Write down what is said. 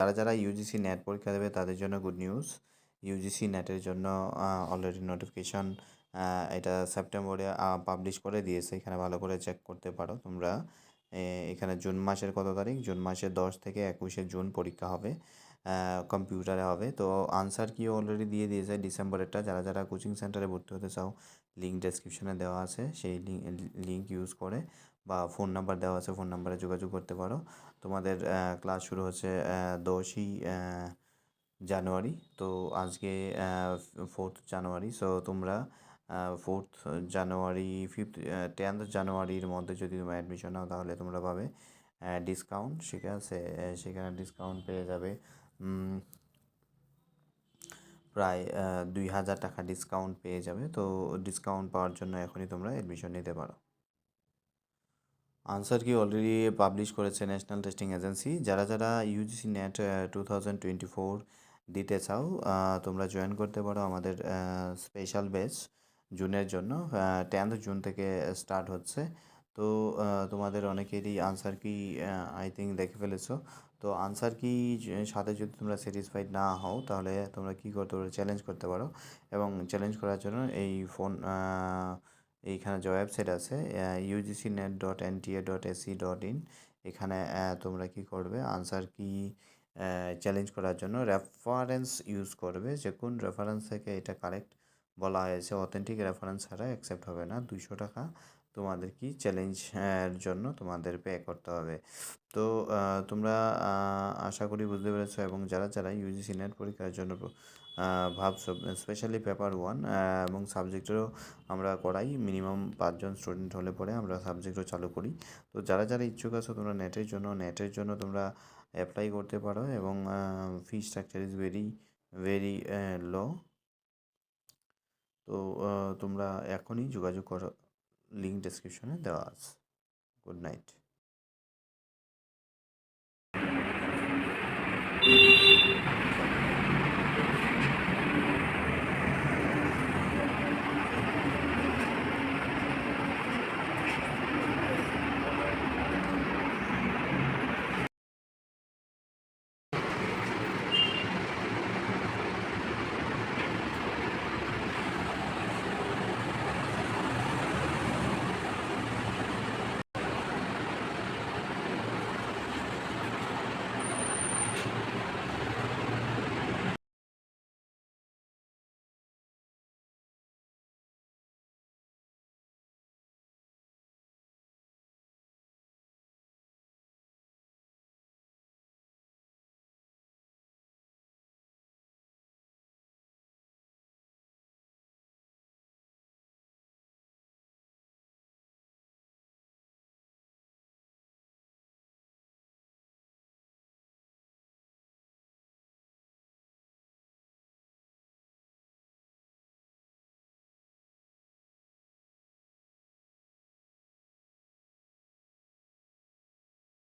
যারা যারা UGC net পরীক্ষা দেবে তাদের জন্য গুড নিউজ। ইউজিসি নেটের জন্য অলরেডি নোটিফিকেশান এটা সেপ্টেম্বরে পাবলিশ করে দিয়েছে, এখানে ভালো করে চেক করতে পারো তোমরা। এখানে জুন মাসের কত তারিখ, জুন মাসের 10 থেকে 21শে জুন পরীক্ষা হবে, কম্পিউটারে হবে। তো আনসার কি অলরেডি দিয়ে দিয়েছে ডিসেম্বরেরটা। যারা যারা কোচিং সেন্টারে ভর্তি হতে চাও লিঙ্ক ডেসক্রিপশনে দেওয়া আছে, সেই লিঙ্ক ইউজ করে বা ফোন নাম্বার দেওয়া আছে, ফোন নাম্বারে যোগাযোগ করতে পারো। তোমাদের ক্লাস শুরু হচ্ছে 10ই জানুয়ারি। তো আজকে 4th জানুয়ারি। সো তোমরা 4th জানুয়ারি 10th জানুয়ারির মধ্যে যদি তোমরা অ্যাডমিশন নাও তাহলে তোমরা পাবে ডিসকাউন্ট, ঠিক আছে। সেখানে ডিসকাউন্ট পেয়ে যাবে প্রায় 2000 টাকা ডিসকাউন্ট পেয়ে যাবে। তো ডিসকাউন্ট পাওয়ার জন্য এখনই তোমরা অ্যাডমিশন নিতে পারো। আনসার কি অলরেডি পাবলিশ করেছে ন্যাশনাল টেস্টিং এজেন্সি। যারা যারা ইউজিসি নেট 2024 দিতে চাও তোমরা জয়েন করতে পারো আমাদের স্পেশাল ব্যাচ জুনের জন্য। 10th জুন থেকে স্টার্ট হচ্ছে। তো তোমাদের অনেকেরই আনসার কি আই থিঙ্ক দেখে ফেলেছো। তো আনসার কি সাথে যদি তোমরা স্যাটিসফাইড না হও তাহলে তোমরা কী করতে পারো, চ্যালেঞ্জ করতে পারো। এবং চ্যালেঞ্জ করার জন্য এইখানে যে ওয়েবসাইট আছে ugcnet.nta.ac.in, এখানে তোমরা কি করবে, আনসার কি চ্যালেঞ্জ করার জন্য রেফারেন্স ইউজ করবে, যে কোন রেফারেন্স থেকে এটা কারেক্ট বলা হয়েছে। অথেন্টিক রেফারেন্স ছাড়া অ্যাকসেপ্ট হবে না। 200 টাকা তোমাদের কি চ্যালেঞ্জের জন্য তোমাদের পে করতে হবে। তো তোমরা আশা করি বুঝতে পেরেছো। এবং যারা যারা ইউজিসি নেট পরীক্ষার জন্য ভাবছো, স্পেশালি পেপার 1 এবং সাবজেক্টেরও আমরা করাই, মিনিমাম 5 জন স্টুডেন্ট হলে পরে আমরা সাবজেক্টও চালু করি। তো যারা যারা ইচ্ছুক আছো তোমরা নেটের জন্য তোমরা অ্যাপ্লাই করতে পারো। এবং fee structure is very very low. তো তোমরা এখনই যোগাযোগ করো, লিঙ্ক ডেসক্রিপশনে দেওয়া আছে। Good night.